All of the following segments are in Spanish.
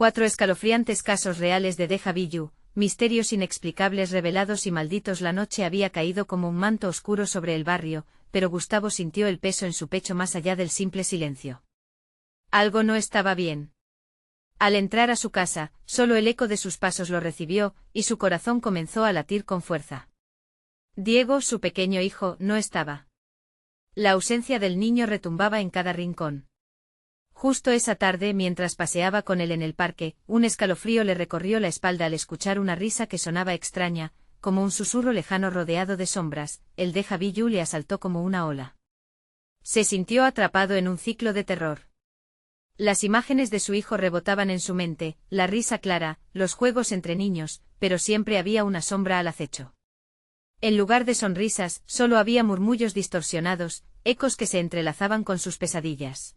4 escalofriantes casos reales de déjà vu, misterios inexplicables revelados y malditos. La noche había caído como un manto oscuro sobre el barrio, pero Gustavo sintió el peso en su pecho más allá del simple silencio. Algo no estaba bien. Al entrar a su casa, solo el eco de sus pasos lo recibió, y su corazón comenzó a latir con fuerza. Diego, su pequeño hijo, no estaba. La ausencia del niño retumbaba en cada rincón. Justo esa tarde, mientras paseaba con él en el parque, un escalofrío le recorrió la espalda al escuchar una risa que sonaba extraña, como un susurro lejano rodeado de sombras. El déjà vu le asaltó como una ola. Se sintió atrapado en un ciclo de terror. Las imágenes de su hijo rebotaban en su mente, la risa clara, los juegos entre niños, pero siempre había una sombra al acecho. En lugar de sonrisas, solo había murmullos distorsionados, ecos que se entrelazaban con sus pesadillas.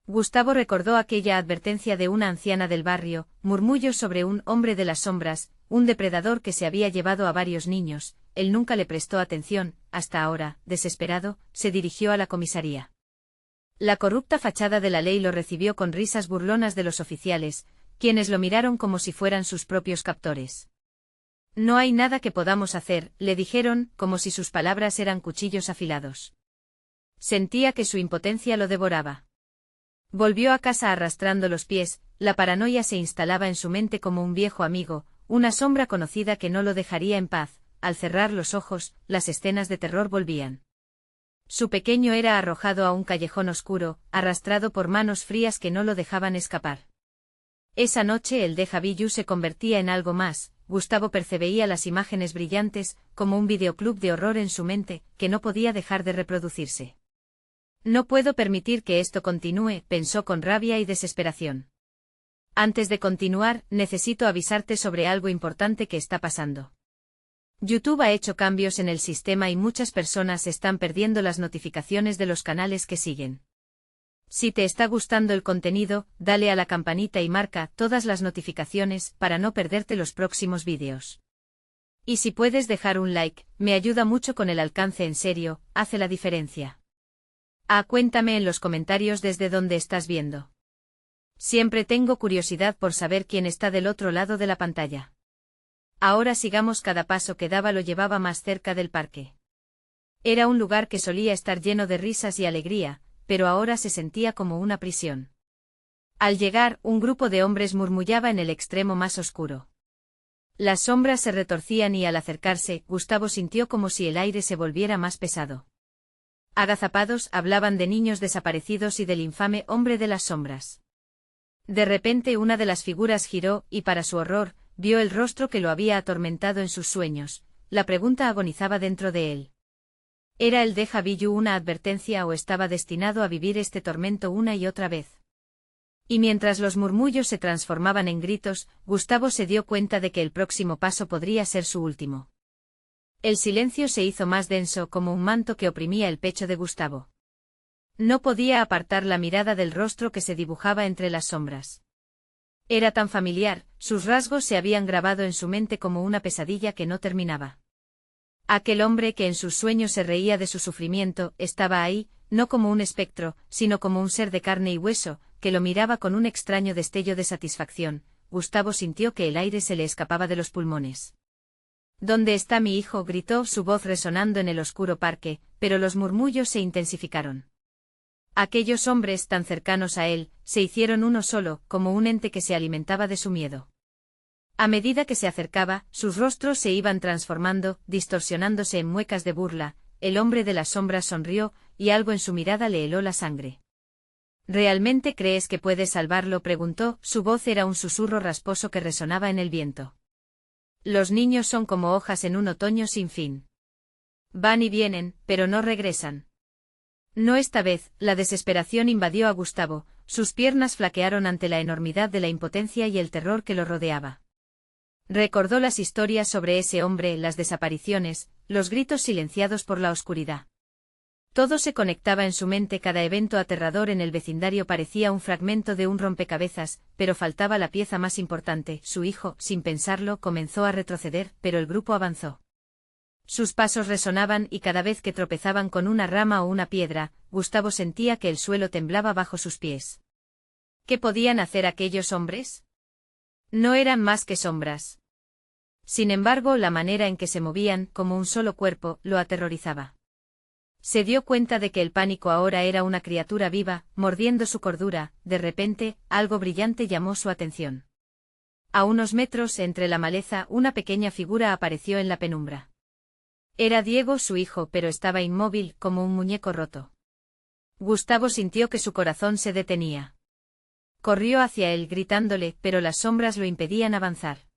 Gustavo recordó aquella advertencia de una anciana del barrio, murmullos sobre un hombre de las sombras, un depredador que se había llevado a varios niños. Él nunca le prestó atención, hasta ahora, desesperado, se dirigió a la comisaría. La corrupta fachada de la ley lo recibió con risas burlonas de los oficiales, quienes lo miraron como si fueran sus propios captores. No hay nada que podamos hacer, le dijeron, como si sus palabras eran cuchillos afilados. Sentía que su impotencia lo devoraba. Volvió a casa arrastrando los pies, la paranoia se instalaba en su mente como un viejo amigo, una sombra conocida que no lo dejaría en paz. Al cerrar los ojos, las escenas de terror volvían. Su pequeño era arrojado a un callejón oscuro, arrastrado por manos frías que no lo dejaban escapar. Esa noche el déjà vu se convertía en algo más. Gustavo percibía las imágenes brillantes, como un videoclub de horror en su mente, que no podía dejar de reproducirse. No puedo permitir que esto continúe, pensó con rabia y desesperación. Antes de continuar, necesito avisarte sobre algo importante que está pasando. YouTube ha hecho cambios en el sistema y muchas personas están perdiendo las notificaciones de los canales que siguen. Si te está gustando el contenido, dale a la campanita y marca todas las notificaciones para no perderte los próximos vídeos. Y si puedes dejar un like, me ayuda mucho con el alcance, en serio, hace la diferencia. Cuéntame en los comentarios desde dónde estás viendo. Siempre tengo curiosidad por saber quién está del otro lado de la pantalla. Ahora sigamos. Cada paso que daba lo llevaba más cerca del parque. Era un lugar que solía estar lleno de risas y alegría, pero ahora se sentía como una prisión. Al llegar, un grupo de hombres murmullaba en el extremo más oscuro. Las sombras se retorcían y al acercarse, Gustavo sintió como si el aire se volviera más pesado. Agazapados, hablaban de niños desaparecidos y del infame hombre de las sombras. De repente una de las figuras giró, y para su horror, vio el rostro que lo había atormentado en sus sueños. La pregunta agonizaba dentro de él. ¿Era el déjà vu una advertencia o estaba destinado a vivir este tormento una y otra vez? Y mientras los murmullos se transformaban en gritos, Gustavo se dio cuenta de que el próximo paso podría ser su último. El silencio se hizo más denso, como un manto que oprimía el pecho de Gustavo. No podía apartar la mirada del rostro que se dibujaba entre las sombras. Era tan familiar, sus rasgos se habían grabado en su mente como una pesadilla que no terminaba. Aquel hombre que en sus sueños se reía de su sufrimiento, estaba ahí, no como un espectro, sino como un ser de carne y hueso, que lo miraba con un extraño destello de satisfacción. Gustavo sintió que el aire se le escapaba de los pulmones. ¿Dónde está mi hijo?, gritó, su voz resonando en el oscuro parque, pero los murmullos se intensificaron. Aquellos hombres tan cercanos a él, se hicieron uno solo, como un ente que se alimentaba de su miedo. A medida que se acercaba, sus rostros se iban transformando, distorsionándose en muecas de burla. El hombre de las sombras sonrió, y algo en su mirada le heló la sangre. ¿Realmente crees que puedes salvarlo?, preguntó, su voz era un susurro rasposo que resonaba en el viento. Los niños son como hojas en un otoño sin fin. Van y vienen, pero no regresan. No esta vez. La desesperación invadió a Gustavo, sus piernas flaquearon ante la enormidad de la impotencia y el terror que lo rodeaba. Recordó las historias sobre ese hombre, las desapariciones, los gritos silenciados por la oscuridad. Todo se conectaba en su mente, cada evento aterrador en el vecindario parecía un fragmento de un rompecabezas, pero faltaba la pieza más importante. Su hijo, sin pensarlo, comenzó a retroceder, pero el grupo avanzó. Sus pasos resonaban y cada vez que tropezaban con una rama o una piedra, Gustavo sentía que el suelo temblaba bajo sus pies. ¿Qué podían hacer aquellos hombres? No eran más que sombras. Sin embargo, la manera en que se movían, como un solo cuerpo, lo aterrorizaba. Se dio cuenta de que el pánico ahora era una criatura viva, mordiendo su cordura. De repente, algo brillante llamó su atención. A unos metros, entre la maleza, una pequeña figura apareció en la penumbra. Era Diego, su hijo, pero estaba inmóvil, como un muñeco roto. Gustavo sintió que su corazón se detenía. Corrió hacia él gritándole, pero las sombras lo impedían avanzar.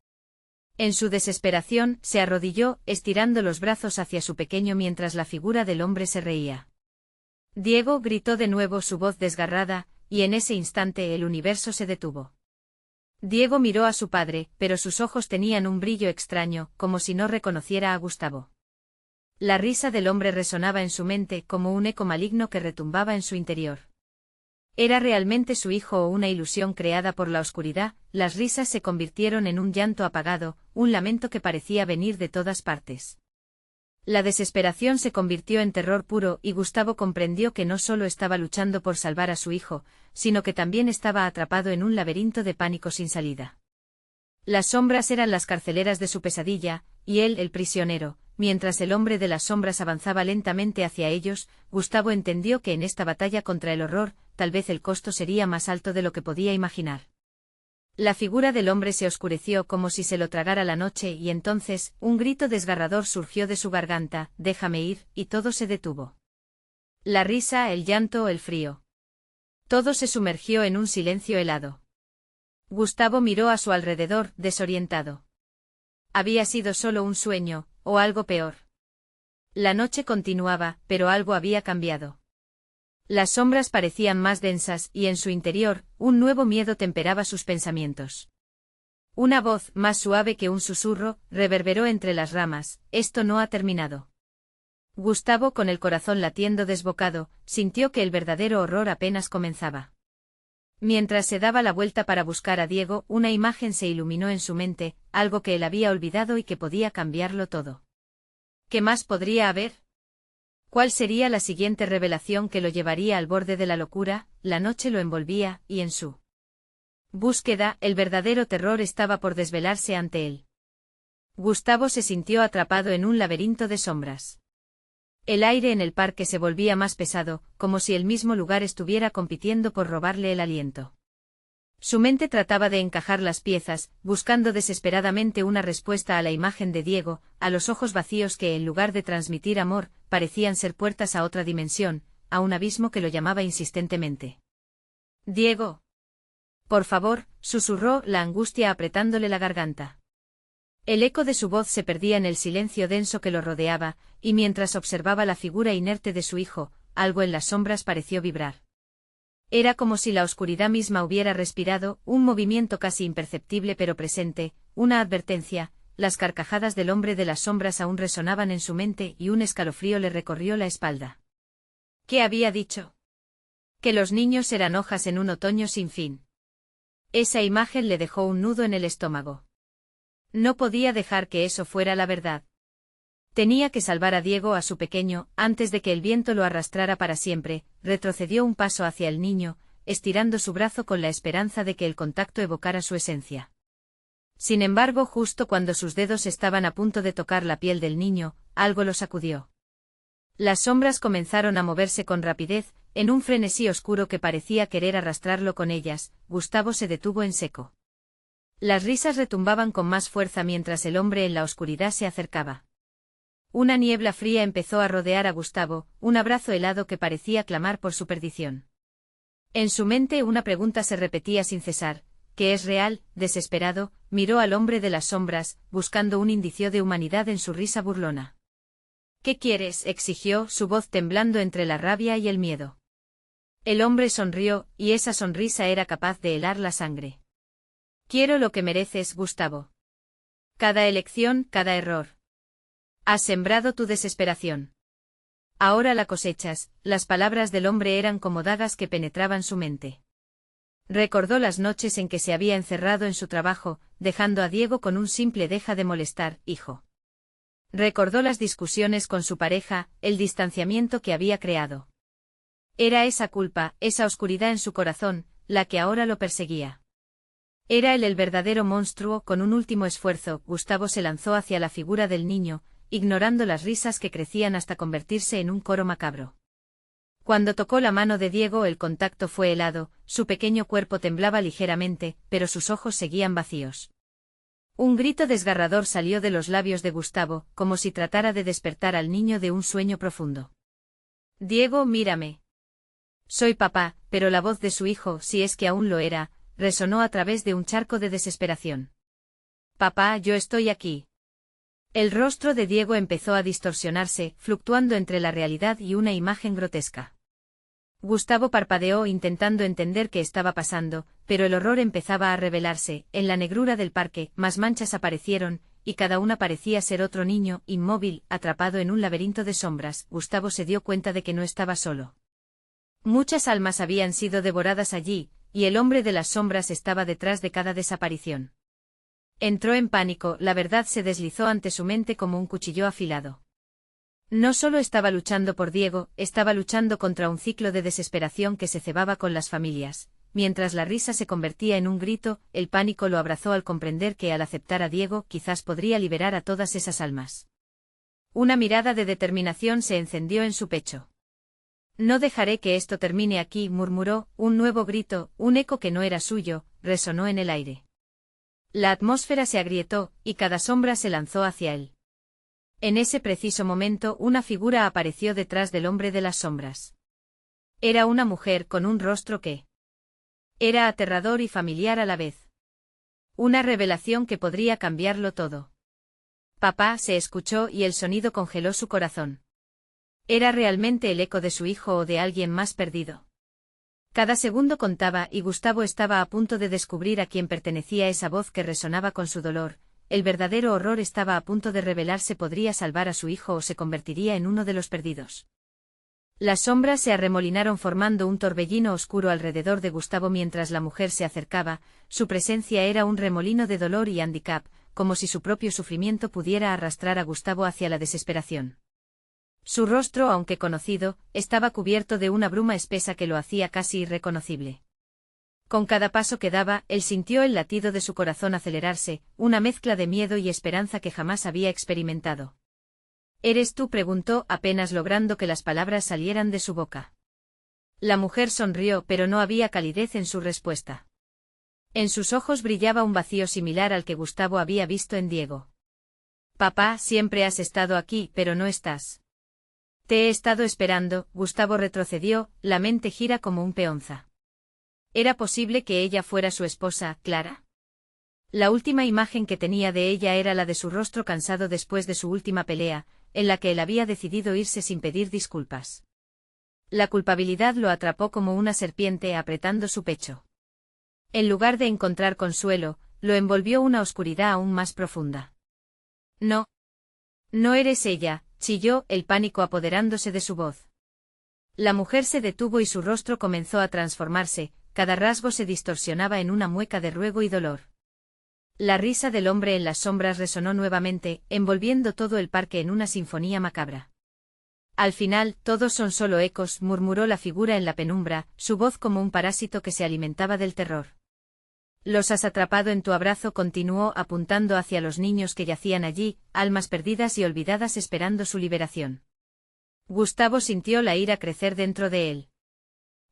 En su desesperación, se arrodilló, estirando los brazos hacia su pequeño mientras la figura del hombre se reía. Diego gritó de nuevo, su voz desgarrada, y en ese instante el universo se detuvo. Diego miró a su padre, pero sus ojos tenían un brillo extraño, como si no reconociera a Gustavo. La risa del hombre resonaba en su mente como un eco maligno que retumbaba en su interior. ¿Era realmente su hijo o una ilusión creada por la oscuridad? Las risas se convirtieron en un llanto apagado, un lamento que parecía venir de todas partes. La desesperación se convirtió en terror puro y Gustavo comprendió que no solo estaba luchando por salvar a su hijo, sino que también estaba atrapado en un laberinto de pánico sin salida. Las sombras eran las carceleras de su pesadilla, y él el prisionero. Mientras el hombre de las sombras avanzaba lentamente hacia ellos, Gustavo entendió que en esta batalla contra el horror, tal vez el costo sería más alto de lo que podía imaginar. La figura del hombre se oscureció como si se lo tragara la noche y entonces, un grito desgarrador surgió de su garganta: «Déjame ir», y todo se detuvo. La risa, el llanto, el frío. Todo se sumergió en un silencio helado. Gustavo miró a su alrededor, desorientado. Había sido solo un sueño, o algo peor. La noche continuaba, pero algo había cambiado. Las sombras parecían más densas y en su interior, un nuevo miedo temperaba sus pensamientos. Una voz, más suave que un susurro, reverberó entre las ramas: «Esto no ha terminado». Gustavo, con el corazón latiendo desbocado, sintió que el verdadero horror apenas comenzaba. Mientras se daba la vuelta para buscar a Diego, una imagen se iluminó en su mente, algo que él había olvidado y que podía cambiarlo todo. ¿Qué más podría haber? ¿Cuál sería la siguiente revelación que lo llevaría al borde de la locura? La noche lo envolvía, y en su búsqueda, el verdadero terror estaba por desvelarse ante él. Gustavo se sintió atrapado en un laberinto de sombras. El aire en el parque se volvía más pesado, como si el mismo lugar estuviera compitiendo por robarle el aliento. Su mente trataba de encajar las piezas, buscando desesperadamente una respuesta a la imagen de Diego, a los ojos vacíos que, en lugar de transmitir amor, parecían ser puertas a otra dimensión, a un abismo que lo llamaba insistentemente. «Diego. Por favor», susurró, la angustia apretándole la garganta. El eco de su voz se perdía en el silencio denso que lo rodeaba, y mientras observaba la figura inerte de su hijo, algo en las sombras pareció vibrar. Era como si la oscuridad misma hubiera respirado, un movimiento casi imperceptible pero presente, una advertencia. Las carcajadas del hombre de las sombras aún resonaban en su mente y un escalofrío le recorrió la espalda. ¿Qué había dicho? Que los niños eran hojas en un otoño sin fin. Esa imagen le dejó un nudo en el estómago. No podía dejar que eso fuera la verdad. Tenía que salvar a Diego, a su pequeño, antes de que el viento lo arrastrara para siempre. Retrocedió un paso hacia el niño, estirando su brazo con la esperanza de que el contacto evocara su esencia. Sin embargo, justo cuando sus dedos estaban a punto de tocar la piel del niño, algo lo sacudió. Las sombras comenzaron a moverse con rapidez, en un frenesí oscuro que parecía querer arrastrarlo con ellas. Gustavo se detuvo en seco. Las risas retumbaban con más fuerza mientras el hombre en la oscuridad se acercaba. Una niebla fría empezó a rodear a Gustavo, un abrazo helado que parecía clamar por su perdición. En su mente una pregunta se repetía sin cesar: ¿qué es real? Desesperado, miró al hombre de las sombras, buscando un indicio de humanidad en su risa burlona. «¿Qué quieres?», exigió, su voz temblando entre la rabia y el miedo. El hombre sonrió, y esa sonrisa era capaz de helar la sangre. «Quiero lo que mereces, Gustavo. Cada elección, cada error. Has sembrado tu desesperación. Ahora la cosechas». Las palabras del hombre eran como dagas que penetraban su mente. Recordó las noches en que se había encerrado en su trabajo, dejando a Diego con un simple «deja de molestar, hijo». Recordó las discusiones con su pareja, el distanciamiento que había creado. Era esa culpa, esa oscuridad en su corazón, la que ahora lo perseguía. Era él el verdadero monstruo. Con un último esfuerzo, Gustavo se lanzó hacia la figura del niño, ignorando las risas que crecían hasta convertirse en un coro macabro. Cuando tocó la mano de Diego, el contacto fue helado, su pequeño cuerpo temblaba ligeramente, pero sus ojos seguían vacíos. Un grito desgarrador salió de los labios de Gustavo, como si tratara de despertar al niño de un sueño profundo. Diego, mírame. Soy papá, pero la voz de su hijo, si es que aún lo era, resonó a través de un charco de desesperación. Papá, yo estoy aquí. El rostro de Diego empezó a distorsionarse, fluctuando entre la realidad y una imagen grotesca. Gustavo parpadeó intentando entender qué estaba pasando, pero el horror empezaba a revelarse. En la negrura del parque, más manchas aparecieron, y cada una parecía ser otro niño, inmóvil, atrapado en un laberinto de sombras. Gustavo se dio cuenta de que no estaba solo. Muchas almas habían sido devoradas allí, y el hombre de las sombras estaba detrás de cada desaparición. Entró en pánico, la verdad se deslizó ante su mente como un cuchillo afilado. No solo estaba luchando por Diego, estaba luchando contra un ciclo de desesperación que se cebaba con las familias. Mientras la risa se convertía en un grito, el pánico lo abrazó al comprender que al aceptar a Diego quizás podría liberar a todas esas almas. Una mirada de determinación se encendió en su pecho. No dejaré que esto termine aquí, murmuró. Un nuevo grito, un eco que no era suyo, resonó en el aire. La atmósfera se agrietó, y cada sombra se lanzó hacia él. En ese preciso momento una figura apareció detrás del hombre de las sombras. Era una mujer con un rostro que era aterrador y familiar a la vez. Una revelación que podría cambiarlo todo. Papá, se escuchó y el sonido congeló su corazón. ¿Era realmente el eco de su hijo o de alguien más perdido? Cada segundo contaba y Gustavo estaba a punto de descubrir a quién pertenecía esa voz que resonaba con su dolor. El verdadero horror estaba a punto de revelarse. ¿Podría salvar a su hijo o se convertiría en uno de los perdidos? Las sombras se arremolinaron formando un torbellino oscuro alrededor de Gustavo mientras la mujer se acercaba. Su presencia era un remolino de dolor y handicap, como si su propio sufrimiento pudiera arrastrar a Gustavo hacia la desesperación. Su rostro, aunque conocido, estaba cubierto de una bruma espesa que lo hacía casi irreconocible. Con cada paso que daba, él sintió el latido de su corazón acelerarse, una mezcla de miedo y esperanza que jamás había experimentado. ¿Eres tú?, preguntó, apenas logrando que las palabras salieran de su boca. La mujer sonrió, pero no había calidez en su respuesta. En sus ojos brillaba un vacío similar al que Gustavo había visto en Diego. Papá, siempre has estado aquí, pero no estás. Te he estado esperando. Gustavo retrocedió, la mente gira como un peonza. ¿Era posible que ella fuera su esposa, Clara? La última imagen que tenía de ella era la de su rostro cansado después de su última pelea, en la que él había decidido irse sin pedir disculpas. La culpabilidad lo atrapó como una serpiente apretando su pecho. En lugar de encontrar consuelo, lo envolvió una oscuridad aún más profunda. No. No eres ella, chilló, el pánico apoderándose de su voz. La mujer se detuvo y su rostro comenzó a transformarse, cada rasgo se distorsionaba en una mueca de ruego y dolor. La risa del hombre en las sombras resonó nuevamente, envolviendo todo el parque en una sinfonía macabra. Al final, todos son solo ecos, murmuró la figura en la penumbra, su voz como un parásito que se alimentaba del terror. Los has atrapado en tu abrazo, continuó apuntando hacia los niños que yacían allí, almas perdidas y olvidadas esperando su liberación. Gustavo sintió la ira crecer dentro de él.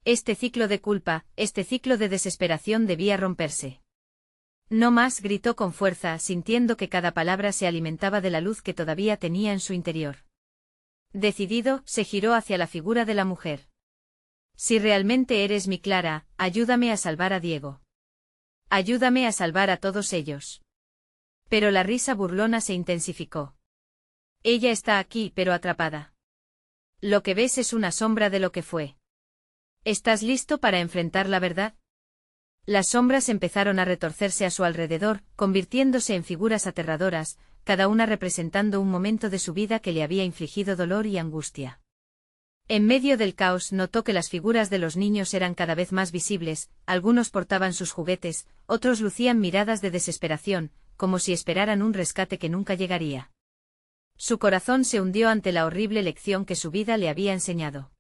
Este ciclo de culpa, este ciclo de desesperación debía romperse. No más, gritó con fuerza, sintiendo que cada palabra se alimentaba de la luz que todavía tenía en su interior. Decidido, se giró hacia la figura de la mujer. Si realmente eres mi Clara, ayúdame a salvar a Diego. Ayúdame a salvar a todos ellos. Pero la risa burlona se intensificó. Ella está aquí, pero atrapada. Lo que ves es una sombra de lo que fue. ¿Estás listo para enfrentar la verdad? Las sombras empezaron a retorcerse a su alrededor, convirtiéndose en figuras aterradoras, cada una representando un momento de su vida que le había infligido dolor y angustia. En medio del caos notó que las figuras de los niños eran cada vez más visibles, algunos portaban sus juguetes, otros lucían miradas de desesperación, como si esperaran un rescate que nunca llegaría. Su corazón se hundió ante la horrible lección que su vida le había enseñado.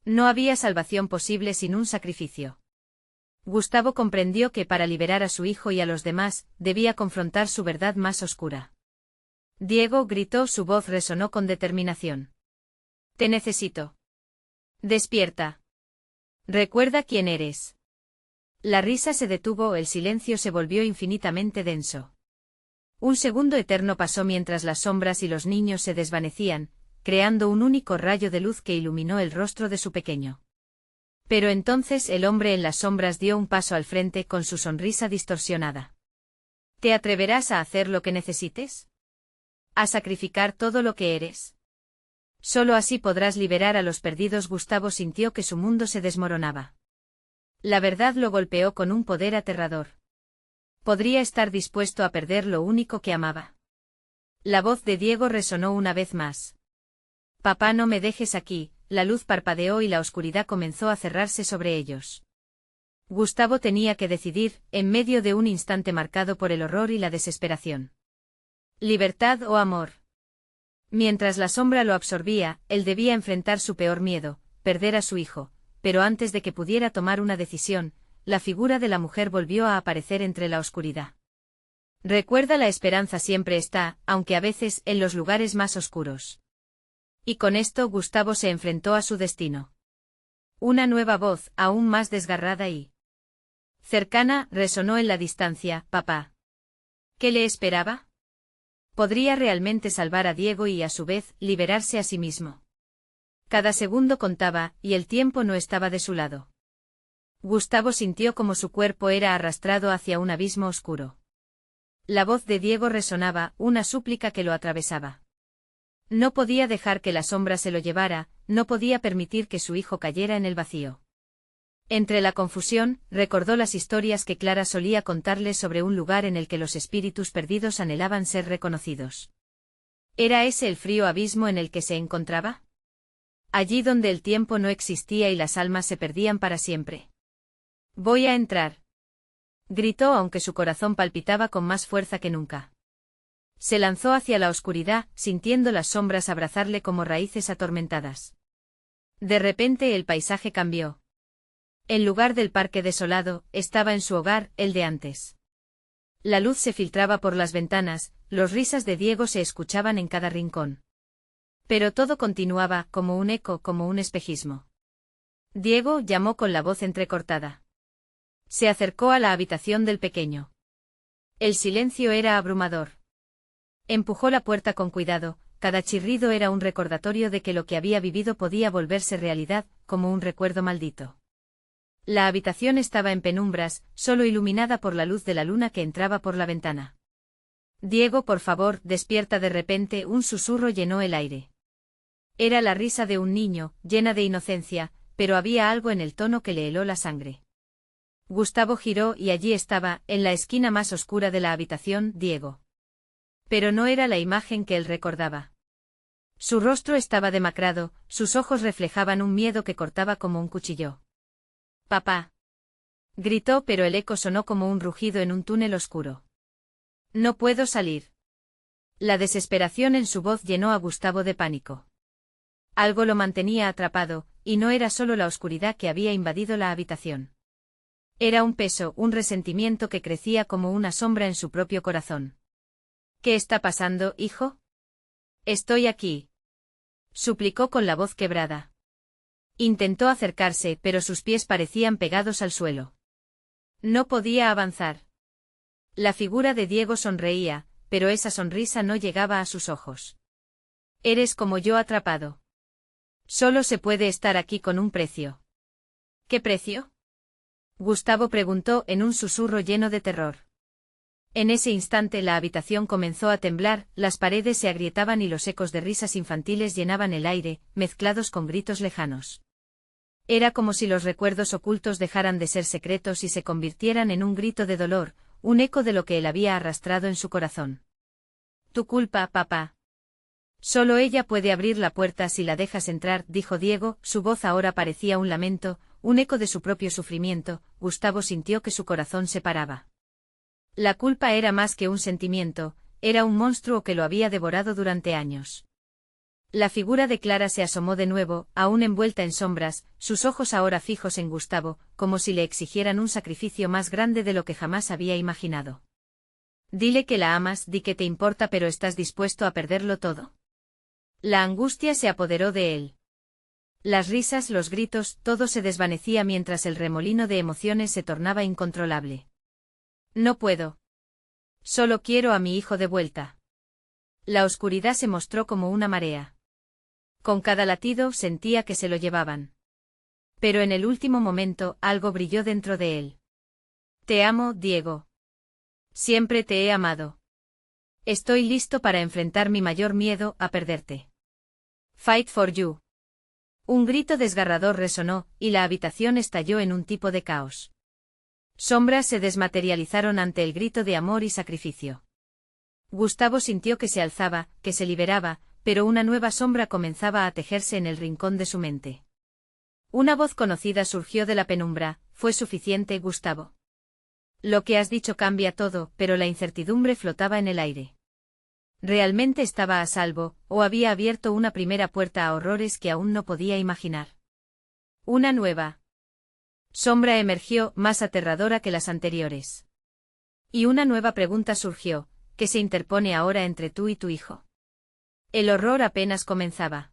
No había salvación posible sin un sacrificio. Gustavo comprendió que para liberar a su hijo y a los demás, debía confrontar su verdad más oscura. Diego gritó, su voz resonó con determinación. Te necesito. Despierta. Recuerda quién eres. La risa se detuvo, el silencio se volvió infinitamente denso. Un segundo eterno pasó mientras las sombras y los niños se desvanecían, creando un único rayo de luz que iluminó el rostro de su pequeño. Pero entonces el hombre en las sombras dio un paso al frente con su sonrisa distorsionada. ¿Te atreverás a hacer lo que necesites? ¿A sacrificar todo lo que eres? Solo así podrás liberar a los perdidos. Gustavo sintió que su mundo se desmoronaba. La verdad lo golpeó con un poder aterrador. Podría estar dispuesto a perder lo único que amaba. La voz de Diego resonó una vez más. Papá, no me dejes aquí. La luz parpadeó y la oscuridad comenzó a cerrarse sobre ellos. Gustavo tenía que decidir, en medio de un instante marcado por el horror y la desesperación. ¿Libertad o amor? Mientras la sombra lo absorbía, él debía enfrentar su peor miedo, perder a su hijo, pero antes de que pudiera tomar una decisión, la figura de la mujer volvió a aparecer entre la oscuridad. Recuerda, la esperanza siempre está, aunque a veces, en los lugares más oscuros. Y con esto Gustavo se enfrentó a su destino. Una nueva voz, aún más desgarrada y cercana, resonó en la distancia. Papá. ¿Qué le esperaba? Podría realmente salvar a Diego y, a su vez, liberarse a sí mismo. Cada segundo contaba, y el tiempo no estaba de su lado. Gustavo sintió como su cuerpo era arrastrado hacia un abismo oscuro. La voz de Diego resonaba, una súplica que lo atravesaba. No podía dejar que la sombra se lo llevara, no podía permitir que su hijo cayera en el vacío. Entre la confusión, recordó las historias que Clara solía contarle sobre un lugar en el que los espíritus perdidos anhelaban ser reconocidos. ¿Era ese el frío abismo en el que se encontraba? Allí donde el tiempo no existía y las almas se perdían para siempre. Voy a entrar. Gritó, aunque su corazón palpitaba con más fuerza que nunca. Se lanzó hacia la oscuridad, sintiendo las sombras abrazarle como raíces atormentadas. De repente el paisaje cambió. En lugar del parque desolado, estaba en su hogar, el de antes. La luz se filtraba por las ventanas, los risas de Diego se escuchaban en cada rincón. Pero todo continuaba, como un eco, como un espejismo. Diego, llamó con la voz entrecortada. Se acercó a la habitación del pequeño. El silencio era abrumador. Empujó la puerta con cuidado, cada chirrido era un recordatorio de que lo que había vivido podía volverse realidad, como un recuerdo maldito. La habitación estaba en penumbras, solo iluminada por la luz de la luna que entraba por la ventana. Diego, por favor, despierta. De repente un susurro llenó el aire. Era la risa de un niño, llena de inocencia, pero había algo en el tono que le heló la sangre. Gustavo giró y allí estaba, en la esquina más oscura de la habitación, Diego. Pero no era la imagen que él recordaba. Su rostro estaba demacrado, sus ojos reflejaban un miedo que cortaba como un cuchillo. «Papá». Gritó, pero el eco sonó como un rugido en un túnel oscuro. «No puedo salir». La desesperación en su voz llenó a Gustavo de pánico. Algo lo mantenía atrapado, y no era solo la oscuridad que había invadido la habitación. Era un peso, un resentimiento que crecía como una sombra en su propio corazón. «¿Qué está pasando, hijo?» «Estoy aquí», suplicó con la voz quebrada. Intentó acercarse, pero sus pies parecían pegados al suelo. No podía avanzar. La figura de Diego sonreía, pero esa sonrisa no llegaba a sus ojos. «Eres como yo, atrapado. Solo se puede estar aquí con un precio». «¿Qué precio?», Gustavo preguntó en un susurro lleno de terror. En ese instante la habitación comenzó a temblar, las paredes se agrietaban y los ecos de risas infantiles llenaban el aire, mezclados con gritos lejanos. Era como si los recuerdos ocultos dejaran de ser secretos y se convirtieran en un grito de dolor, un eco de lo que él había arrastrado en su corazón. «Tu culpa, papá. Solo ella puede abrir la puerta si la dejas entrar», dijo Diego, su voz ahora parecía un lamento, un eco de su propio sufrimiento. Gustavo sintió que su corazón se paraba. La culpa era más que un sentimiento, era un monstruo que lo había devorado durante años. La figura de Clara se asomó de nuevo, aún envuelta en sombras, sus ojos ahora fijos en Gustavo, como si le exigieran un sacrificio más grande de lo que jamás había imaginado. Dile que la amas, di que te importa, pero estás dispuesto a perderlo todo. La angustia se apoderó de él. Las risas, los gritos, todo se desvanecía mientras el remolino de emociones se tornaba incontrolable. No puedo. Solo quiero a mi hijo de vuelta. La oscuridad se mostró como una marea. Con cada latido sentía que se lo llevaban. Pero en el último momento algo brilló dentro de él. Te amo, Diego. Siempre te he amado. Estoy listo para enfrentar mi mayor miedo, a perderte. Fight for you. Un grito desgarrador resonó, y la habitación estalló en un tipo de caos. Sombras se desmaterializaron ante el grito de amor y sacrificio. Gustavo sintió que se alzaba, que se liberaba, pero una nueva sombra comenzaba a tejerse en el rincón de su mente. Una voz conocida surgió de la penumbra: fue suficiente, Gustavo. Lo que has dicho cambia todo, pero la incertidumbre flotaba en el aire. ¿Realmente estaba a salvo, o había abierto una primera puerta a horrores que aún no podía imaginar? Una nueva sombra emergió, más aterradora que las anteriores. Y una nueva pregunta surgió: ¿qué se interpone ahora entre tú y tu hijo? El horror apenas comenzaba.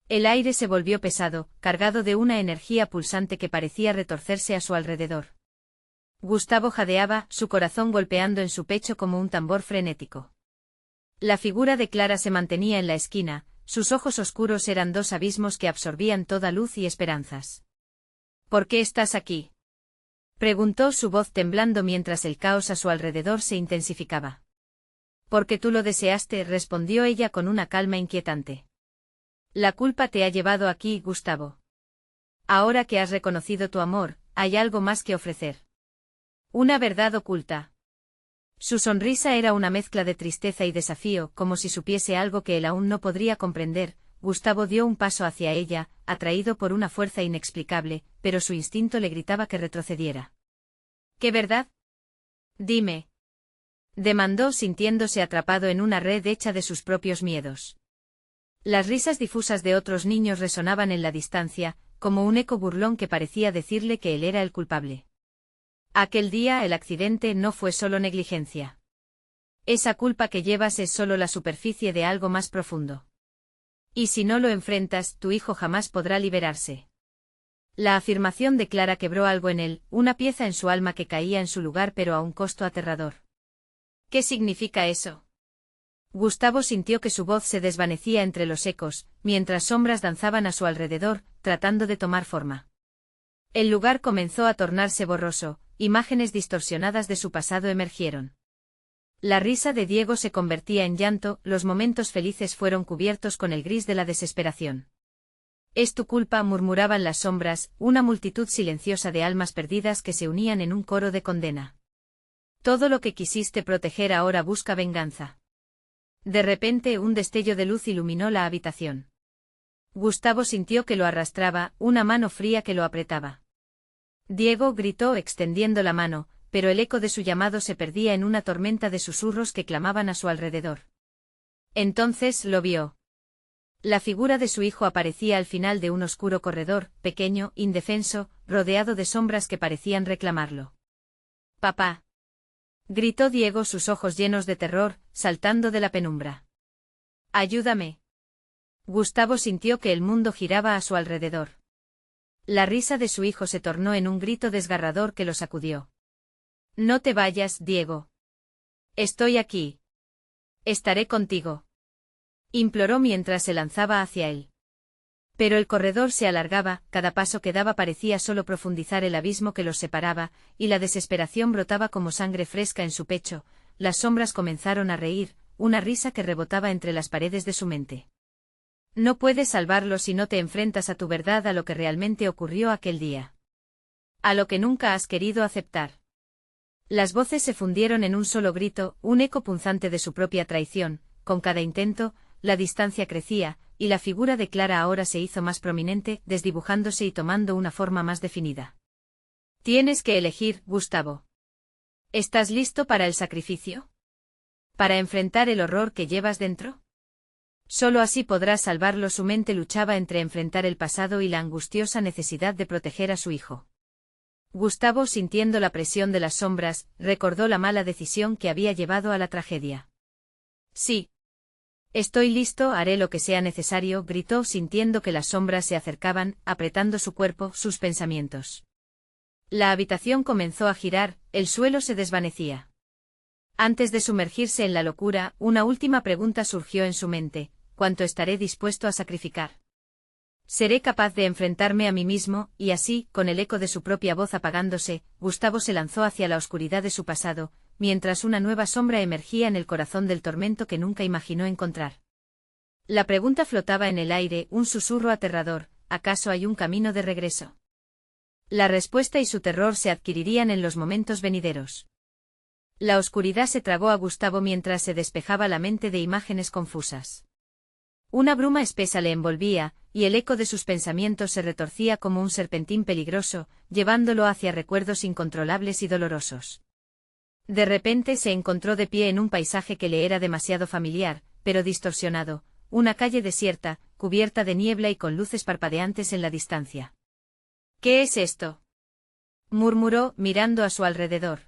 El aire se volvió pesado, cargado de una energía pulsante que parecía retorcerse a su alrededor. Gustavo jadeaba, su corazón golpeando en su pecho como un tambor frenético. La figura de Clara se mantenía en la esquina, sus ojos oscuros eran dos abismos que absorbían toda luz y esperanzas. ¿Por qué estás aquí?, preguntó, su voz temblando mientras el caos a su alrededor se intensificaba. Porque tú lo deseaste, respondió ella con una calma inquietante. La culpa te ha llevado aquí, Gustavo. Ahora que has reconocido tu amor, hay algo más que ofrecer. Una verdad oculta. Su sonrisa era una mezcla de tristeza y desafío, como si supiese algo que él aún no podría comprender. Gustavo dio un paso hacia ella, atraído por una fuerza inexplicable, pero su instinto le gritaba que retrocediera. ¿Qué verdad? Dime, demandó, sintiéndose atrapado en una red hecha de sus propios miedos. Las risas difusas de otros niños resonaban en la distancia, como un eco burlón que parecía decirle que él era el culpable. Aquel día el accidente no fue solo negligencia. Esa culpa que llevas es solo la superficie de algo más profundo. Y si no lo enfrentas, tu hijo jamás podrá liberarse. La afirmación de Clara quebró algo en él, una pieza en su alma que caía en su lugar, pero a un costo aterrador. ¿Qué significa eso? Gustavo sintió que su voz se desvanecía entre los ecos, mientras sombras danzaban a su alrededor, tratando de tomar forma. El lugar comenzó a tornarse borroso, imágenes distorsionadas de su pasado emergieron. La risa de Diego se convertía en llanto, los momentos felices fueron cubiertos con el gris de la desesperación. Es tu culpa, murmuraban las sombras, una multitud silenciosa de almas perdidas que se unían en un coro de condena. Todo lo que quisiste proteger ahora busca venganza. De repente un destello de luz iluminó la habitación. Gustavo sintió que lo arrastraba, una mano fría que lo apretaba. Diego gritó extendiendo la mano, pero el eco de su llamado se perdía en una tormenta de susurros que clamaban a su alrededor. Entonces lo vio. La figura de su hijo aparecía al final de un oscuro corredor, pequeño, indefenso, rodeado de sombras que parecían reclamarlo. «Papá», gritó Diego, sus ojos llenos de terror, saltando de la penumbra. «Ayúdame». Gustavo sintió que el mundo giraba a su alrededor. La risa de su hijo se tornó en un grito desgarrador que lo sacudió. «No te vayas, Diego. Estoy aquí. Estaré contigo», imploró mientras se lanzaba hacia él. Pero el corredor se alargaba, cada paso que daba parecía solo profundizar el abismo que los separaba, y la desesperación brotaba como sangre fresca en su pecho. Las sombras comenzaron a reír, una risa que rebotaba entre las paredes de su mente. No puedes salvarlo si no te enfrentas a tu verdad, a lo que realmente ocurrió aquel día. A lo que nunca has querido aceptar. Las voces se fundieron en un solo grito, un eco punzante de su propia traición. Con cada intento, la distancia crecía, y la figura de Clara ahora se hizo más prominente, desdibujándose y tomando una forma más definida. Tienes que elegir, Gustavo. ¿Estás listo para el sacrificio? ¿Para enfrentar el horror que llevas dentro? Solo así podrá salvarlo. Su mente luchaba entre enfrentar el pasado y la angustiosa necesidad de proteger a su hijo. Gustavo, sintiendo la presión de las sombras, recordó la mala decisión que había llevado a la tragedia. Sí. Estoy listo, haré lo que sea necesario, gritó sintiendo que las sombras se acercaban, apretando su cuerpo, sus pensamientos. La habitación comenzó a girar, el suelo se desvanecía. Antes de sumergirse en la locura, una última pregunta surgió en su mente: ¿cuánto estaré dispuesto a sacrificar? ¿Seré capaz de enfrentarme a mí mismo? Y así, con el eco de su propia voz apagándose, Gustavo se lanzó hacia la oscuridad de su pasado, mientras una nueva sombra emergía en el corazón del tormento que nunca imaginó encontrar. La pregunta flotaba en el aire, un susurro aterrador: ¿acaso hay un camino de regreso? La respuesta y su terror se adquirirían en los momentos venideros. La oscuridad se tragó a Gustavo mientras se despejaba la mente de imágenes confusas. Una bruma espesa le envolvía, y el eco de sus pensamientos se retorcía como un serpentín peligroso, llevándolo hacia recuerdos incontrolables y dolorosos. De repente se encontró de pie en un paisaje que le era demasiado familiar, pero distorsionado, una calle desierta, cubierta de niebla y con luces parpadeantes en la distancia. ¿Qué es esto?, murmuró, mirando a su alrededor.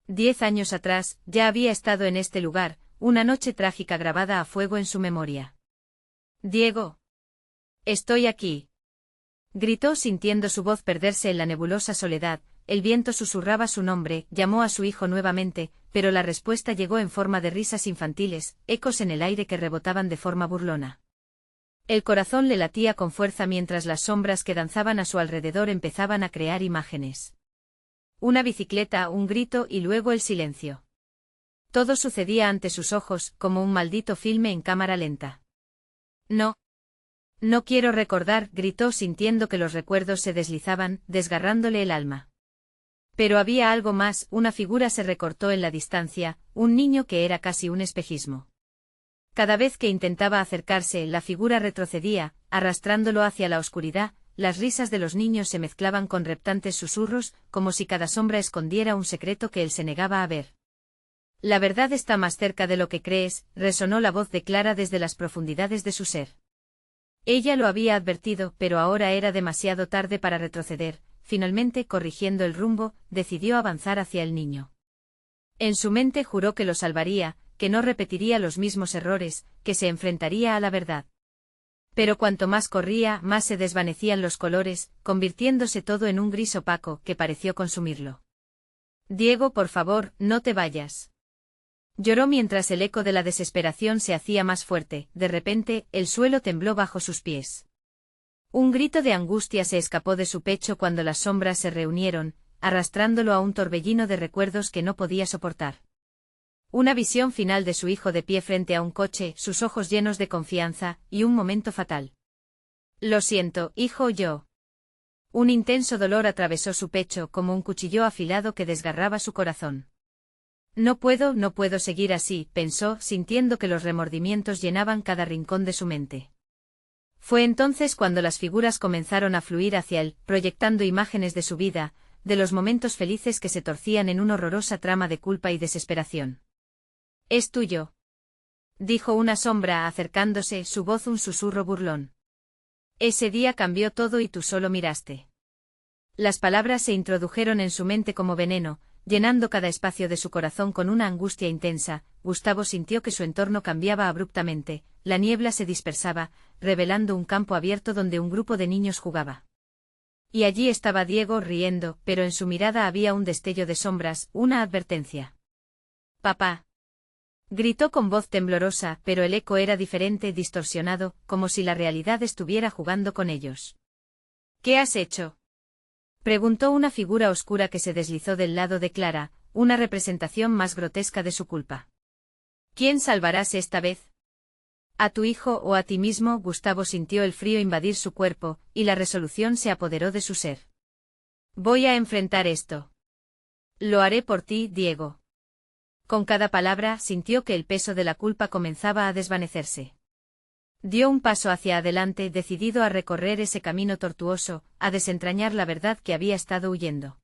10 años atrás, ya había estado en este lugar, una noche trágica grabada a fuego en su memoria. Diego. Estoy aquí. Gritó sintiendo su voz perderse en la nebulosa soledad. El viento susurraba su nombre, llamó a su hijo nuevamente, pero la respuesta llegó en forma de risas infantiles, ecos en el aire que rebotaban de forma burlona. El corazón le latía con fuerza mientras las sombras que danzaban a su alrededor empezaban a crear imágenes. Una bicicleta, un grito y luego el silencio. Todo sucedía ante sus ojos, como un maldito filme en cámara lenta. No. No quiero recordar, gritó sintiendo que los recuerdos se deslizaban, desgarrándole el alma. Pero había algo más, una figura se recortó en la distancia, un niño que era casi un espejismo. Cada vez que intentaba acercarse, la figura retrocedía, arrastrándolo hacia la oscuridad. Las risas de los niños se mezclaban con reptantes susurros, como si cada sombra escondiera un secreto que él se negaba a ver. La verdad está más cerca de lo que crees, resonó la voz de Clara desde las profundidades de su ser. Ella lo había advertido, pero ahora era demasiado tarde para retroceder. Finalmente, corrigiendo el rumbo, decidió avanzar hacia el niño. En su mente juró que lo salvaría, que no repetiría los mismos errores, que se enfrentaría a la verdad. Pero cuanto más corría, más se desvanecían los colores, convirtiéndose todo en un gris opaco que pareció consumirlo. Diego, por favor, no te vayas. Lloró mientras el eco de la desesperación se hacía más fuerte. De repente, el suelo tembló bajo sus pies. Un grito de angustia se escapó de su pecho cuando las sombras se reunieron, arrastrándolo a un torbellino de recuerdos que no podía soportar. Una visión final de su hijo de pie frente a un coche, sus ojos llenos de confianza, y un momento fatal. Lo siento, hijo, yo. Un intenso dolor atravesó su pecho como un cuchillo afilado que desgarraba su corazón. No puedo seguir así, pensó, sintiendo que los remordimientos llenaban cada rincón de su mente. Fue entonces cuando las figuras comenzaron a fluir hacia él, proyectando imágenes de su vida, de los momentos felices que se torcían en una horrorosa trama de culpa y desesperación. Es tuyo, dijo una sombra acercándose, su voz un susurro burlón. Ese día cambió todo y tú solo miraste. Las palabras se introdujeron en su mente como veneno, llenando cada espacio de su corazón con una angustia intensa. Gustavo sintió que su entorno cambiaba abruptamente, la niebla se dispersaba, revelando un campo abierto donde un grupo de niños jugaba. Y allí estaba Diego riendo, pero en su mirada había un destello de sombras, una advertencia. Papá. Gritó con voz temblorosa, pero el eco era diferente, distorsionado, como si la realidad estuviera jugando con ellos. ¿Qué has hecho?, preguntó una figura oscura que se deslizó del lado de Clara, una representación más grotesca de su culpa. ¿Quién salvarás esta vez? ¿A tu hijo o a ti mismo? Gustavo sintió el frío invadir su cuerpo, y la resolución se apoderó de su ser. Voy a enfrentar esto. Lo haré por ti, Diego. Con cada palabra sintió que el peso de la culpa comenzaba a desvanecerse. Dio un paso hacia adelante, decidido a recorrer ese camino tortuoso, a desentrañar la verdad que había estado huyendo.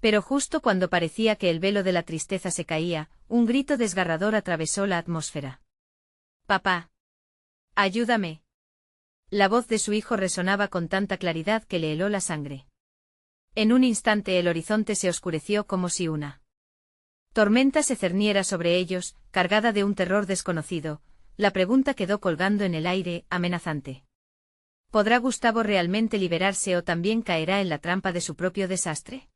Pero justo cuando parecía que el velo de la tristeza se caía, un grito desgarrador atravesó la atmósfera. Papá. Ayúdame. La voz de su hijo resonaba con tanta claridad que le heló la sangre. En un instante el horizonte se oscureció como si una tormenta se cerniera sobre ellos, cargada de un terror desconocido. La pregunta quedó colgando en el aire, amenazante. ¿Podrá Gustavo realmente liberarse o también caerá en la trampa de su propio desastre?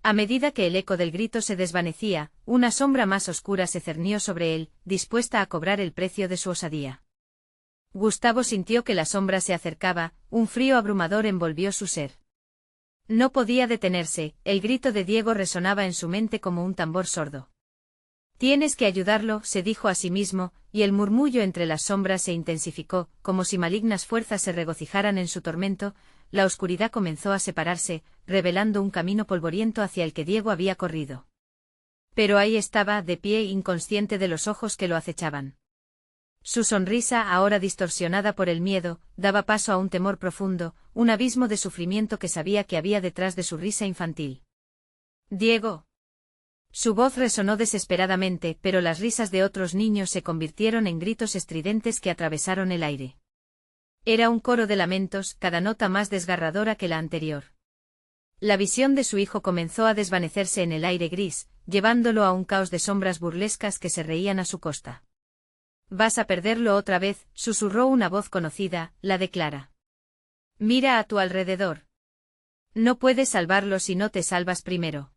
A medida que el eco del grito se desvanecía, una sombra más oscura se cernió sobre él, dispuesta a cobrar el precio de su osadía. Gustavo sintió que la sombra se acercaba, un frío abrumador envolvió su ser. No podía detenerse, el grito de Diego resonaba en su mente como un tambor sordo. Tienes que ayudarlo, se dijo a sí mismo, y el murmullo entre las sombras se intensificó, como si malignas fuerzas se regocijaran en su tormento. La oscuridad comenzó a separarse, revelando un camino polvoriento hacia el que Diego había corrido. Pero ahí estaba, de pie, inconsciente de los ojos que lo acechaban. Su sonrisa, ahora distorsionada por el miedo, daba paso a un temor profundo, un abismo de sufrimiento que sabía que había detrás de su risa infantil. «Diego». Su voz resonó desesperadamente, pero las risas de otros niños se convirtieron en gritos estridentes que atravesaron el aire. Era un coro de lamentos, cada nota más desgarradora que la anterior. La visión de su hijo comenzó a desvanecerse en el aire gris, llevándolo a un caos de sombras burlescas que se reían a su costa. «Vas a perderlo otra vez», susurró una voz conocida, la de Clara. «Mira a tu alrededor. No puedes salvarlo si no te salvas primero».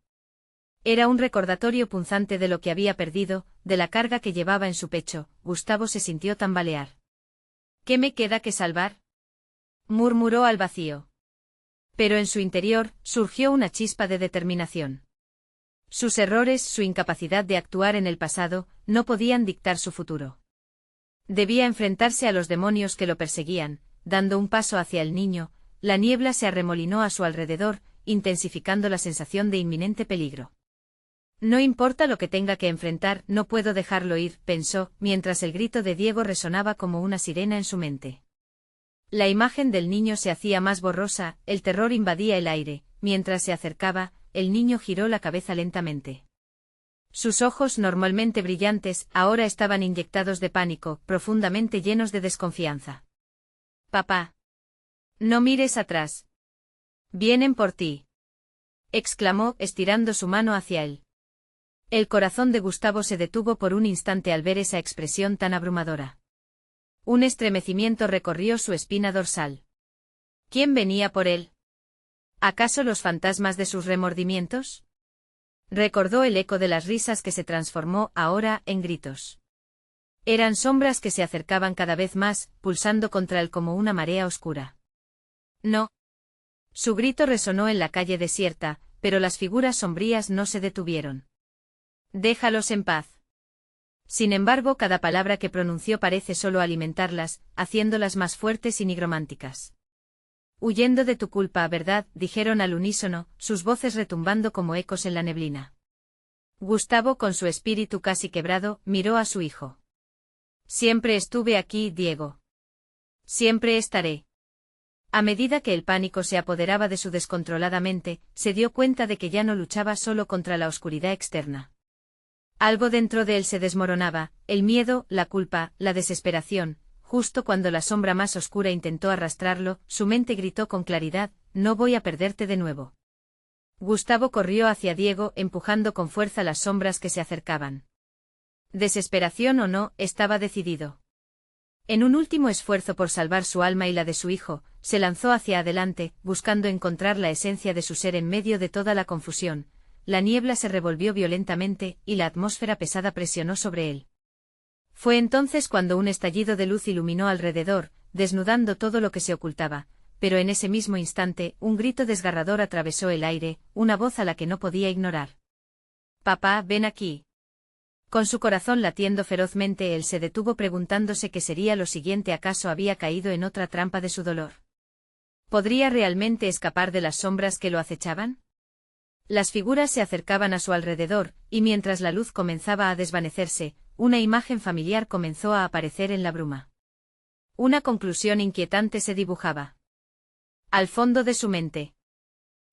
Era un recordatorio punzante de lo que había perdido, de la carga que llevaba en su pecho. Gustavo se sintió tambalear. «¿Qué me queda que salvar?», murmuró al vacío. Pero en su interior surgió una chispa de determinación. Sus errores, su incapacidad de actuar en el pasado, no podían dictar su futuro. Debía enfrentarse a los demonios que lo perseguían. Dando un paso hacia el niño, la niebla se arremolinó a su alrededor, intensificando la sensación de inminente peligro. «No importa lo que tenga que enfrentar, no puedo dejarlo ir», pensó, mientras el grito de Diego resonaba como una sirena en su mente. La imagen del niño se hacía más borrosa, el terror invadía el aire. Mientras se acercaba, el niño giró la cabeza lentamente. Sus ojos, normalmente brillantes, ahora estaban inyectados de pánico, profundamente llenos de desconfianza. «Papá. No mires atrás. Vienen por ti», exclamó, estirando su mano hacia él. El corazón de Gustavo se detuvo por un instante al ver esa expresión tan abrumadora. Un estremecimiento recorrió su espina dorsal. ¿Quién venía por él? ¿Acaso los fantasmas de sus remordimientos? Recordó el eco de las risas que se transformó ahora en gritos. Eran sombras que se acercaban cada vez más, pulsando contra él como una marea oscura. «No». Su grito resonó en la calle desierta, pero las figuras sombrías no se detuvieron. «Déjalos en paz». Sin embargo, cada palabra que pronunció parece solo alimentarlas, haciéndolas más fuertes y nigrománticas. «Huyendo de tu culpa, ¿verdad?», dijeron al unísono, sus voces retumbando como ecos en la neblina. Gustavo, con su espíritu casi quebrado, miró a su hijo. «Siempre estuve aquí, Diego. Siempre estaré». A medida que el pánico se apoderaba de su descontrolada mente, se dio cuenta de que ya no luchaba solo contra la oscuridad externa. Algo dentro de él se desmoronaba, el miedo, la culpa, la desesperación. Justo cuando la sombra más oscura intentó arrastrarlo, su mente gritó con claridad: «No voy a perderte de nuevo». Gustavo corrió hacia Diego, empujando con fuerza las sombras que se acercaban. Desesperación o no, estaba decidido. En un último esfuerzo por salvar su alma y la de su hijo, se lanzó hacia adelante, buscando encontrar la esencia de su ser en medio de toda la confusión. La niebla se revolvió violentamente, y la atmósfera pesada presionó sobre él. Fue entonces cuando un estallido de luz iluminó alrededor, desnudando todo lo que se ocultaba, pero en ese mismo instante, un grito desgarrador atravesó el aire, una voz a la que no podía ignorar. «Papá, ven aquí». Con su corazón latiendo ferozmente, él se detuvo preguntándose qué sería lo siguiente. ¿Acaso había caído en otra trampa de su dolor? ¿Podría realmente escapar de las sombras que lo acechaban? Las figuras se acercaban a su alrededor, y mientras la luz comenzaba a desvanecerse, una imagen familiar comenzó a aparecer en la bruma. Una conclusión inquietante se dibujaba al fondo de su mente.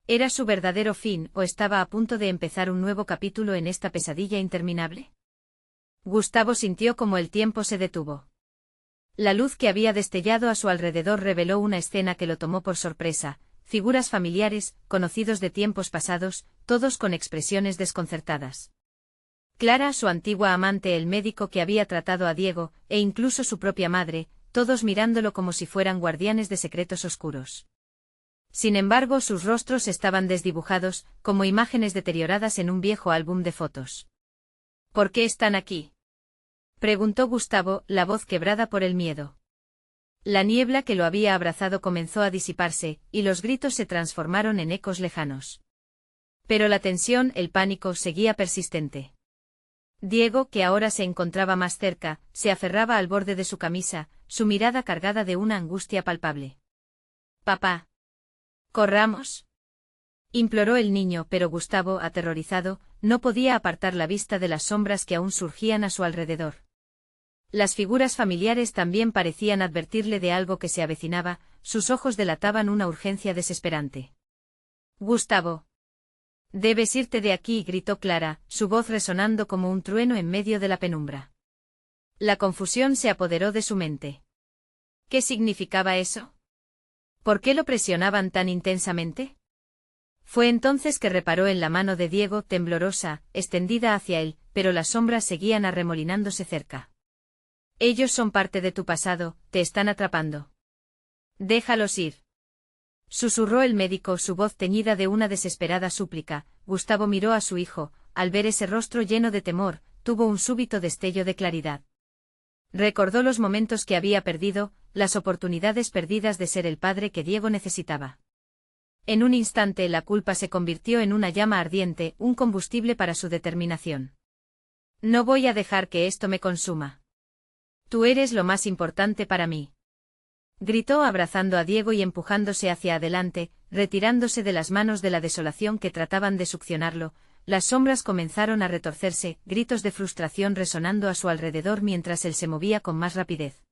¿Era su verdadero fin o estaba a punto de empezar un nuevo capítulo en esta pesadilla interminable? Gustavo sintió como el tiempo se detuvo. La luz que había destellado a su alrededor reveló una escena que lo tomó por sorpresa: figuras familiares, conocidos de tiempos pasados, todos con expresiones desconcertadas. Clara, su antigua amante, el médico que había tratado a Diego, e incluso su propia madre, todos mirándolo como si fueran guardianes de secretos oscuros. Sin embargo, sus rostros estaban desdibujados, como imágenes deterioradas en un viejo álbum de fotos. ¿Por qué están aquí?, preguntó Gustavo, la voz quebrada por el miedo. La niebla que lo había abrazado comenzó a disiparse, y los gritos se transformaron en ecos lejanos. Pero la tensión, el pánico, seguía persistente. Diego, que ahora se encontraba más cerca, se aferraba al borde de su camisa, su mirada cargada de una angustia palpable. «Papá. Corramos», imploró el niño, pero Gustavo, aterrorizado, no podía apartar la vista de las sombras que aún surgían a su alrededor. Las figuras familiares también parecían advertirle de algo que se avecinaba, sus ojos delataban una urgencia desesperante. «Gustavo. Debes irte de aquí», gritó Clara, su voz resonando como un trueno en medio de la penumbra. La confusión se apoderó de su mente. ¿Qué significaba eso? ¿Por qué lo presionaban tan intensamente? Fue entonces que reparó en la mano de Diego, temblorosa, extendida hacia él, pero las sombras seguían arremolinándose cerca. «Ellos son parte de tu pasado, te están atrapando. Déjalos ir», susurró el médico, su voz teñida de una desesperada súplica. Gustavo miró a su hijo. Al ver ese rostro lleno de temor, tuvo un súbito destello de claridad. Recordó los momentos que había perdido, las oportunidades perdidas de ser el padre que Diego necesitaba. En un instante la culpa se convirtió en una llama ardiente, un combustible para su determinación. «No voy a dejar que esto me consuma. Tú eres lo más importante para mí», gritó abrazando a Diego y empujándose hacia adelante, retirándose de las manos de la desolación que trataban de succionarlo. Las sombras comenzaron a retorcerse, gritos de frustración resonando a su alrededor mientras él se movía con más rapidez.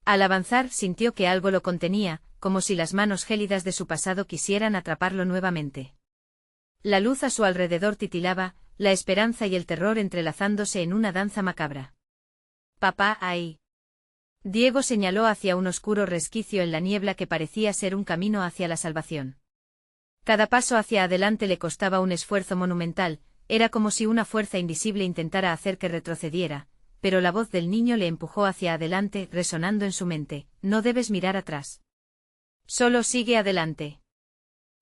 Al avanzar sintió que algo lo contenía, como si las manos gélidas de su pasado quisieran atraparlo nuevamente. La luz a su alrededor titilaba, la esperanza y el terror entrelazándose en una danza macabra. «Papá, ahí». Diego señaló hacia un oscuro resquicio en la niebla que parecía ser un camino hacia la salvación. Cada paso hacia adelante le costaba un esfuerzo monumental, era como si una fuerza invisible intentara hacer que retrocediera, pero la voz del niño le empujó hacia adelante, resonando en su mente: «No debes mirar atrás. Solo sigue adelante».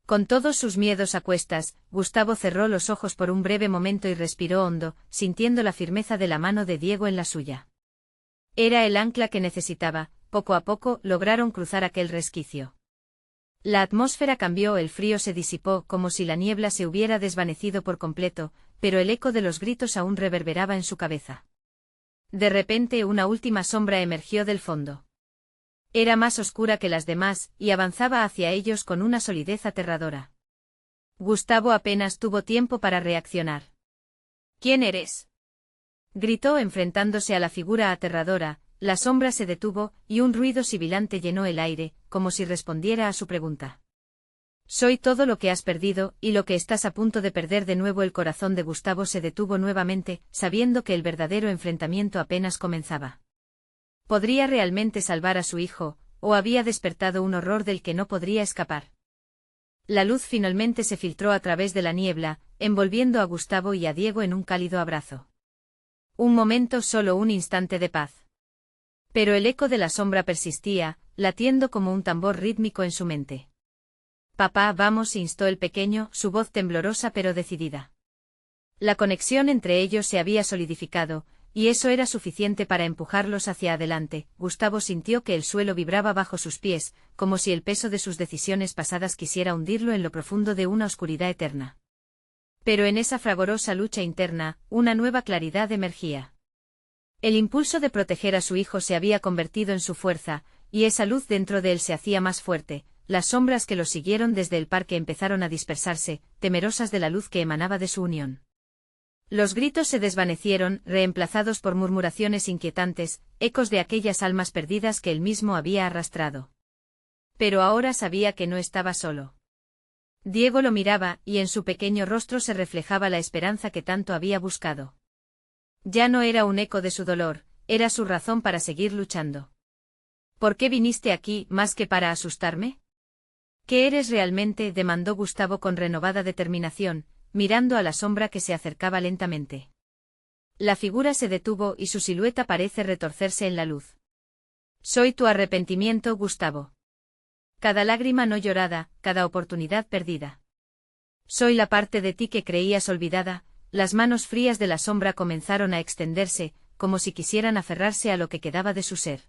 Con todos sus miedos a cuestas, Gustavo cerró los ojos por un breve momento y respiró hondo, sintiendo la firmeza de la mano de Diego en la suya. Era el ancla que necesitaba. Poco a poco lograron cruzar aquel resquicio. La atmósfera cambió, el frío se disipó como si la niebla se hubiera desvanecido por completo, pero el eco de los gritos aún reverberaba en su cabeza. De repente una última sombra emergió del fondo. Era más oscura que las demás, y avanzaba hacia ellos con una solidez aterradora. Gustavo apenas tuvo tiempo para reaccionar. «¿Quién eres?», gritó enfrentándose a la figura aterradora. La sombra se detuvo, y un ruido sibilante llenó el aire, como si respondiera a su pregunta. «Soy todo lo que has perdido, y lo que estás a punto de perder de nuevo». El corazón de Gustavo se detuvo nuevamente, sabiendo que el verdadero enfrentamiento apenas comenzaba. ¿Podría realmente salvar a su hijo, o había despertado un horror del que no podría escapar? La luz finalmente se filtró a través de la niebla, envolviendo a Gustavo y a Diego en un cálido abrazo. Un momento, solo un instante de paz. Pero el eco de la sombra persistía, latiendo como un tambor rítmico en su mente. «Papá, vamos», instó el pequeño, su voz temblorosa pero decidida. La conexión entre ellos se había solidificado, y eso era suficiente para empujarlos hacia adelante. Gustavo sintió que el suelo vibraba bajo sus pies, como si el peso de sus decisiones pasadas quisiera hundirlo en lo profundo de una oscuridad eterna. Pero en esa fragorosa lucha interna, una nueva claridad emergía. El impulso de proteger a su hijo se había convertido en su fuerza, y esa luz dentro de él se hacía más fuerte. Las sombras que lo siguieron desde el parque empezaron a dispersarse, temerosas de la luz que emanaba de su unión. Los gritos se desvanecieron, reemplazados por murmuraciones inquietantes, ecos de aquellas almas perdidas que él mismo había arrastrado. Pero ahora sabía que no estaba solo. Diego lo miraba, y en su pequeño rostro se reflejaba la esperanza que tanto había buscado. Ya no era un eco de su dolor, era su razón para seguir luchando. ¿Por qué viniste aquí más que para asustarme? ¿Qué eres realmente? Demandó Gustavo con renovada determinación, mirando a la sombra que se acercaba lentamente. La figura se detuvo y su silueta parece retorcerse en la luz. Soy tu arrepentimiento, Gustavo. Cada lágrima no llorada, cada oportunidad perdida. Soy la parte de ti que creías olvidada. Las manos frías de la sombra comenzaron a extenderse, como si quisieran aferrarse a lo que quedaba de su ser.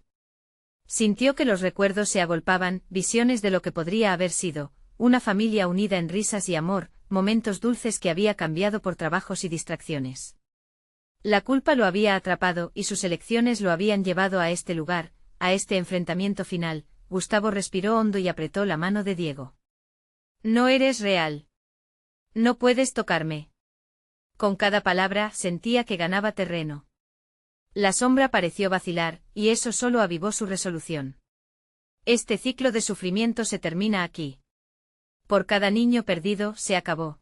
Sintió que los recuerdos se agolpaban, visiones de lo que podría haber sido, una familia unida en risas y amor, momentos dulces que había cambiado por trabajos y distracciones. La culpa lo había atrapado y sus elecciones lo habían llevado a este lugar, a este enfrentamiento final. Gustavo respiró hondo y apretó la mano de Diego. No eres real. No puedes tocarme. Con cada palabra sentía que ganaba terreno. La sombra pareció vacilar, y eso solo avivó su resolución. Este ciclo de sufrimiento se termina aquí. Por cada niño perdido, se acabó.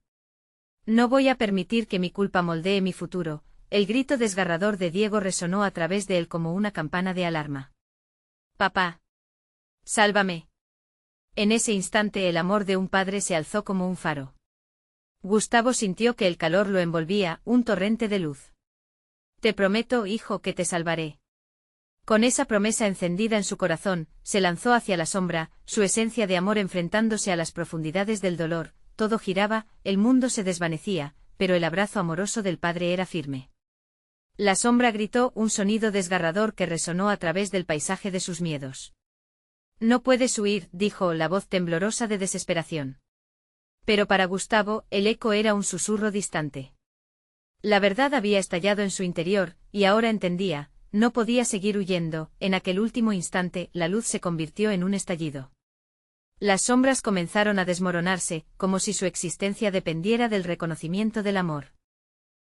No voy a permitir que mi culpa moldee mi futuro. El grito desgarrador de Diego resonó a través de él como una campana de alarma. Papá. Sálvame. En ese instante el amor de un padre se alzó como un faro. Gustavo sintió que el calor lo envolvía, un torrente de luz. Te prometo, hijo, que te salvaré. Con esa promesa encendida en su corazón, se lanzó hacia la sombra, su esencia de amor enfrentándose a las profundidades del dolor. Todo giraba, el mundo se desvanecía, pero el abrazo amoroso del padre era firme. La sombra gritó un sonido desgarrador que resonó a través del paisaje de sus miedos. No puedes huir, dijo la voz temblorosa de desesperación. Pero para Gustavo, el eco era un susurro distante. La verdad había estallado en su interior, y ahora entendía, no podía seguir huyendo. En aquel último instante, la luz se convirtió en un estallido. Las sombras comenzaron a desmoronarse, como si su existencia dependiera del reconocimiento del amor.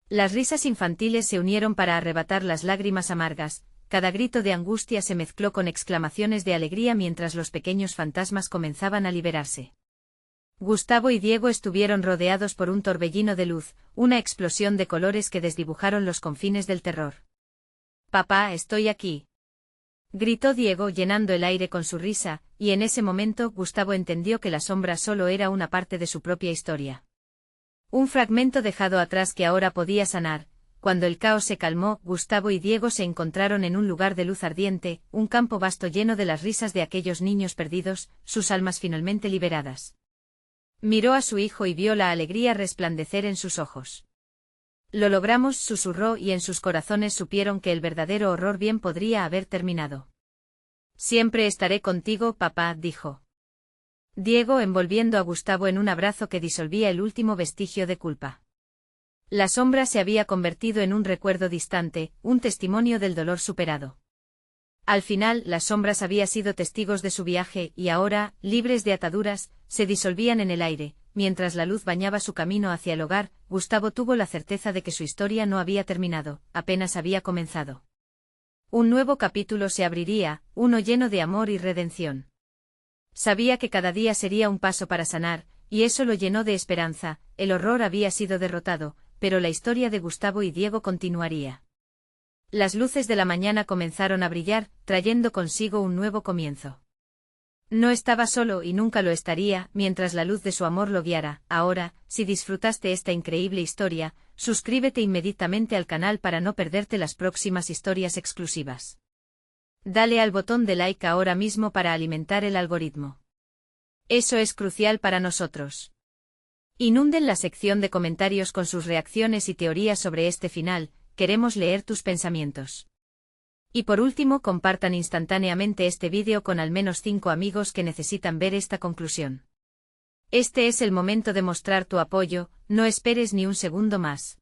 Las risas infantiles se unieron para arrebatar las lágrimas amargas. Cada grito de angustia se mezcló con exclamaciones de alegría mientras los pequeños fantasmas comenzaban a liberarse. Gustavo y Diego estuvieron rodeados por un torbellino de luz, una explosión de colores que desdibujaron los confines del terror. «Papá, estoy aquí», gritó Diego llenando el aire con su risa, y en ese momento Gustavo entendió que la sombra solo era una parte de su propia historia. Un fragmento dejado atrás que ahora podía sanar. Cuando el caos se calmó, Gustavo y Diego se encontraron en un lugar de luz ardiente, un campo vasto lleno de las risas de aquellos niños perdidos, sus almas finalmente liberadas. Miró a su hijo y vio la alegría resplandecer en sus ojos. Lo logramos, susurró, y en sus corazones supieron que el verdadero horror bien podría haber terminado. Siempre estaré contigo, papá, dijo Diego envolviendo a Gustavo en un abrazo que disolvía el último vestigio de culpa. La sombra se había convertido en un recuerdo distante, un testimonio del dolor superado. Al final, las sombras habían sido testigos de su viaje y ahora, libres de ataduras, se disolvían en el aire. Mientras la luz bañaba su camino hacia el hogar, Gustavo tuvo la certeza de que su historia no había terminado, apenas había comenzado. Un nuevo capítulo se abriría, uno lleno de amor y redención. Sabía que cada día sería un paso para sanar, y eso lo llenó de esperanza. El horror había sido derrotado, pero la historia de Gustavo y Diego continuaría. Las luces de la mañana comenzaron a brillar, trayendo consigo un nuevo comienzo. No estaba solo y nunca lo estaría, mientras la luz de su amor lo guiara. Ahora, si disfrutaste esta increíble historia, suscríbete inmediatamente al canal para no perderte las próximas historias exclusivas. Dale al botón de like ahora mismo para alimentar el algoritmo. Eso es crucial para nosotros. Inunden la sección de comentarios con sus reacciones y teorías sobre este final, queremos leer tus pensamientos. Y por último, compartan instantáneamente este vídeo con al menos 5 amigos que necesitan ver esta conclusión. Este es el momento de mostrar tu apoyo, no esperes ni un segundo más.